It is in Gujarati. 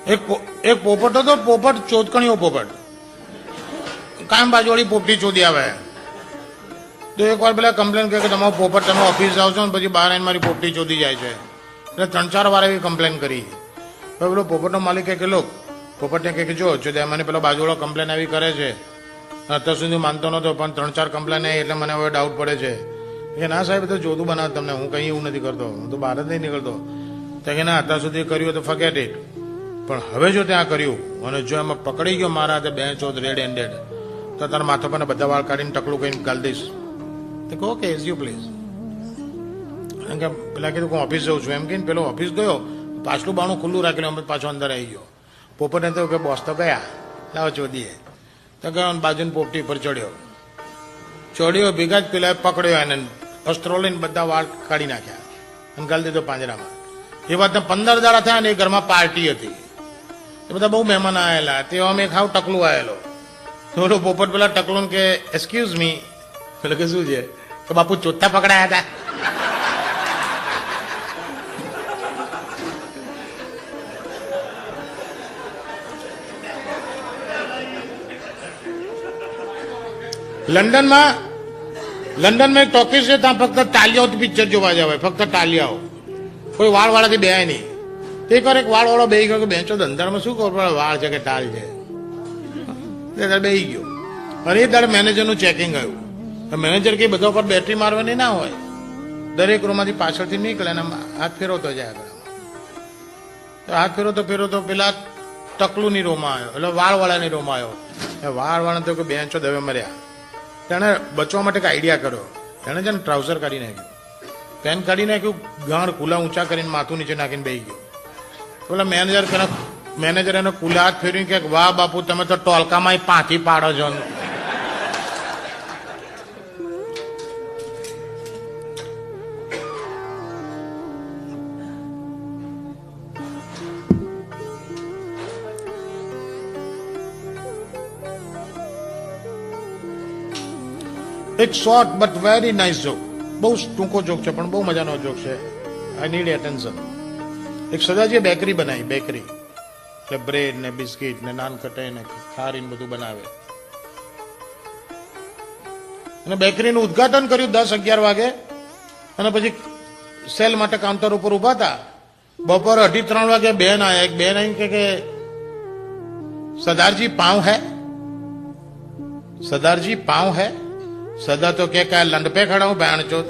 એક પોપટ હતો, પોપટ ચોતકણીઓ પોપટ, કાયમ બાજુવાળી પોપટી ચોદી આવે. તો એકવાર પેલા કમ્પ્લેન કે તમારો પોપટ તમે ઓફિસ જાઓ છો ને પછી બહાર આવીને મારી પોપટી ચોદી જાય છે. એટલે 3-4 વાર એવી કમ્પ્લેન કરી. હવે પેલો પોપટનો માલિક કે લોક પોપટને કે જો મને પેલો બાજુવાળો કમ્પ્લેન આવી કરે છે, અત્યાર સુધી માનતો નતો પણ 3-4 કમ્પ્લેન આવી એટલે મને હવે ડાઉટ પડે છે કે ના સાહેબ તો જોતું બનાવ તમને, હું કંઈ એવું નથી કરતો, હું તો બહાર જ નહીં નીકળતો. તો કે ના અત્યાર સુધી કર્યું તો ફર્ગેટ ઇટ, પણ હવે જો ત્યાં કર્યું અને જો એમાં પકડી ગયો મારા હાથે 2 રેડ હેન્ડેડ તો તારા માથા પર બધા વાળ કાઢીને ટકલું કહીને ગાલ દઈશ. તો કહો કે એઝ યુ પ્લીઝ. કારણ કે પેલા કીધું હું ઓફિસ જઉં છું એમ કહીને પેલો ઓફિસ ગયો, પાછલું બાણું ખુલ્લું રાખેલું, અમે પાછો અંદર આવી ગયો. પોપટને તો કે બોસ તો ગયા, લાવો ચોદીએ. તો ગયો બાજુની પોપટી પર ચડ્યો ભેગા જ પેલા પકડ્યો એને અસ્ત્રો લઈને બધા વાળ કાઢી નાખ્યા અને ગાલી દીધો પાંજરામાં. એ વાતને 15 દાડા થયા ને એ ઘરમાં પાર્ટી હતી, એ બધા બહુ મહેમાન આવેલા, તે અમે ખાવ ટકલું આવેલો. થોડો પોપટ પેલા ટકલું કે એક્સક્યુઝ મી, પેલો કે શું છે કે બાપુ ચોથા પકડાયા હતા. લંડનમાં એક ટોકીઝ છે, ત્યાં ફક્ત તાલિયાઓથી પિક્ચર જોવા જવાય, ફક્ત તાલિયાઓ, કોઈ વાળ વાળાથી બે નહીં. એક વાર એક વાળ વાળો બેસી ગયો કે બેંચો ધંધામાં શું ખબર પડે વાળ છે કે ટાલ છે, બેસી ગયો. અને એ તારે મેનેજરનું ચેકિંગ આવ્યું. મેનેજર કે બધા પર બેટરી મારવાની ના હોય, દરેક રૂમમાંથી પાછળથી નીકળે અને હાથ ફેરવતો જાય આગળ. હાથ ફેરવતો પેલા ટકલુની રોમાં આવ્યો, એટલે વાળવાળાની રોમાં આવ્યો. વાળ વાળા તો બેંચો દવે મર્યા. તેણે બચવા માટે એક આઈડિયા કર્યો. તેણે છે ને ટ્રાઉઝર કાઢી નાખ્યું, પેન કાઢી નાખ્યું, ગાંઠ કુલા ઊંચા કરીને માથું નીચે નાખીને બેસી ગયો. પેલા મેનેજર એને કુલા હાથ ફેરવીને કે વાહ બાપુ તમે તો ટોલકામાં પાંથી પાડો છો. એક short but very nice joke, બહુ ટૂંકો જોક છે પણ બહુ મજાનો જોક છે. I need attention. એક સદાજીએ બેકરી બનાવી, બેકરી એટલે બ્રેડ ને બિસ્કીટ ને નાન કટાઈ ને ખારી ને બધું બનાવે. અને બેકરીનું ઉદઘાટન કર્યું 10-11 વાગે અને પછી સેલ માટે કાઉન્ટર ઉપર ઉભા હતા. બપોરે 2:30 વાગે બેન આયા. એક બેન આવીને કે સરદારજી પાઉં હે, સરદારજી પાઉં હે. सदा तो क्या लंड पे खड़ा हूं, बहन चो